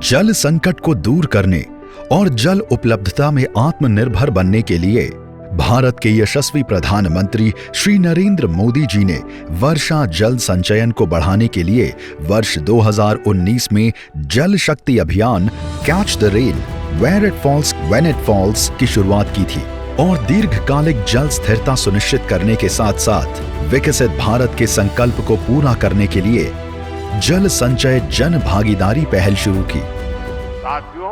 जल संकट को दूर करने और जल उपलब्धता में आत्मनिर्भर बनने के लिए भारत के यशस्वी प्रधानमंत्री श्री नरेंद्र मोदी जी ने वर्षा जल संचयन को बढ़ाने के लिए वर्ष 2019 में Jal Shakti Abhiyan catch the rain where it falls when it falls की शुरुआत की थी और दीर्घकालिक जल स्थिरता सुनिश्चित करने के साथ साथ विकसित भारत के संकल्प को पूरा करने के लिए जल संचय जन भागीदारी पहल शुरू की। साथियों,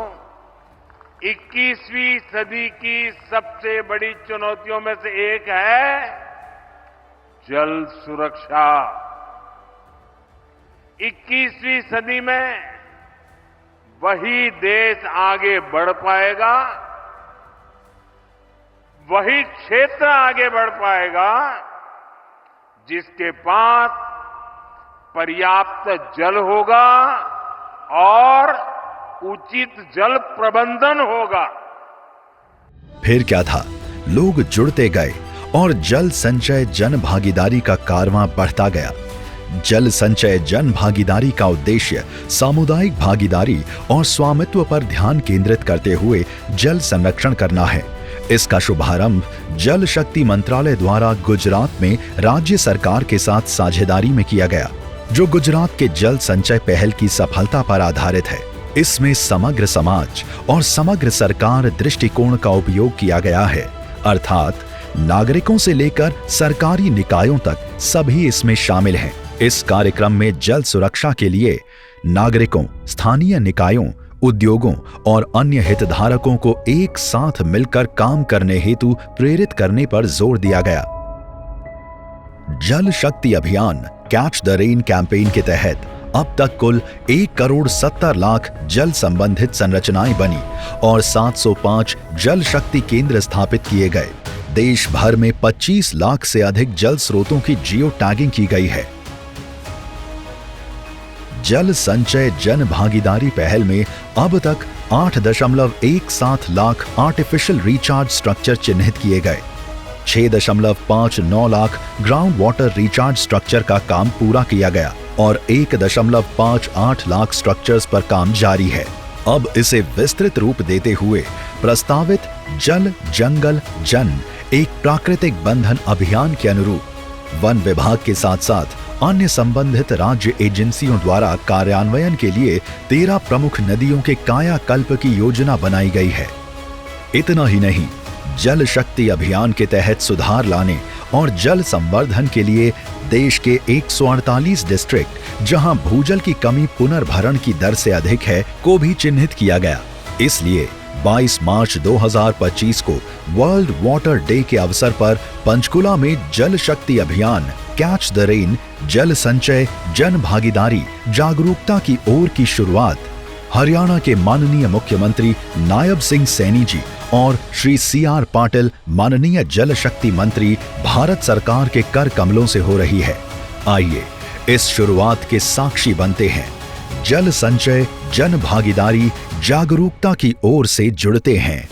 21वीं सदी की सबसे बड़ी चुनौतियों में से एक है जल सुरक्षा। 21वीं सदी में वही देश आगे बढ़ पाएगा, वही क्षेत्र आगे बढ़ पाएगा जिसके पास पर्याप्त जल होगा और उचित जल प्रबंधन होगा। फिर क्या था, लोग जुड़ते गए और जल संचय जन भागीदारी का कारवां बढ़ता गया। जल संचय जन भागीदारी का उद्देश्य सामुदायिक भागीदारी और स्वामित्व पर ध्यान केंद्रित करते हुए जल संरक्षण करना है। इसका शुभारंभ जल शक्ति मंत्रालय द्वारा गुजरात में राज्य सरकार के साथ साझेदारी में किया गया, जो गुजरात के जल संचय पहल की सफलता पर आधारित है। इसमें समग्र समाज और समग्र सरकार दृष्टिकोण का उपयोग किया गया है, अर्थात नागरिकों से लेकर सरकारी निकायों तक सभी इसमें शामिल हैं। इस कार्यक्रम में जल सुरक्षा के लिए नागरिकों, स्थानीय निकायों, उद्योगों और अन्य हितधारकों को एक साथ मिलकर काम करने हेतु प्रेरित करने पर जोर दिया गया। जल Shakti Abhiyan catch the rain campaign के तहत अब तक कुल 1,70,00,000 जल संबंधित संरचनाएं बनी और 705 जल शक्ति केंद्र स्थापित किए गए। देश भर में 25 लाख से अधिक जल स्रोतों की जियो टैगिंग की गई है। जल संचय जन भागीदारी पहल में अब तक 8.17 लाख आर्टिफिशियल रिचार्ज स्ट्रक्चर चिन्हित किए गए। 6.59 lakh ground water recharge structure का काम पूरा किया गया और 1.58 लाख स्ट्रक्चर्स पर काम जारी है। अब इसे विस्तृत रूप देते हुए प्रस्तावित जल जंगल जन एक प्राकृतिक बंधन अभियान के अनुरूप वन विभाग के साथ साथ अन्य संबंधित राज्य एजेंसियों द्वारा कार्यान्वयन के लिए 13 प्रमुख नदियों के कायाकल्प की योजना बनाई गई है। इतना ही नहीं, जल शक्ति अभियान के तहत सुधार लाने और जल संवर्धन के लिए देश के 148 डिस्ट्रिक्ट जहां भूजल की कमी पुनर्भरण की दर से अधिक है को भी चिन्हित किया गया। इसलिए 22 मार्च 2025 को वर्ल्ड वाटर डे के अवसर पर पंचकुला में Jal Shakti Abhiyan catch the rain जल संचय जन भागीदारी जागरूकता की ओर की शुरुआत हरियाणा के माननीय मुख्यमंत्री नायब सिंह सैनी जी और श्री CR पाटिल माननीय जल शक्ति मंत्री भारत सरकार के कर कमलों से हो रही है। आइए इस शुरुआत के साक्षी बनते हैं, जल संचय जन भागीदारी जागरूकता की ओर से जुड़ते हैं।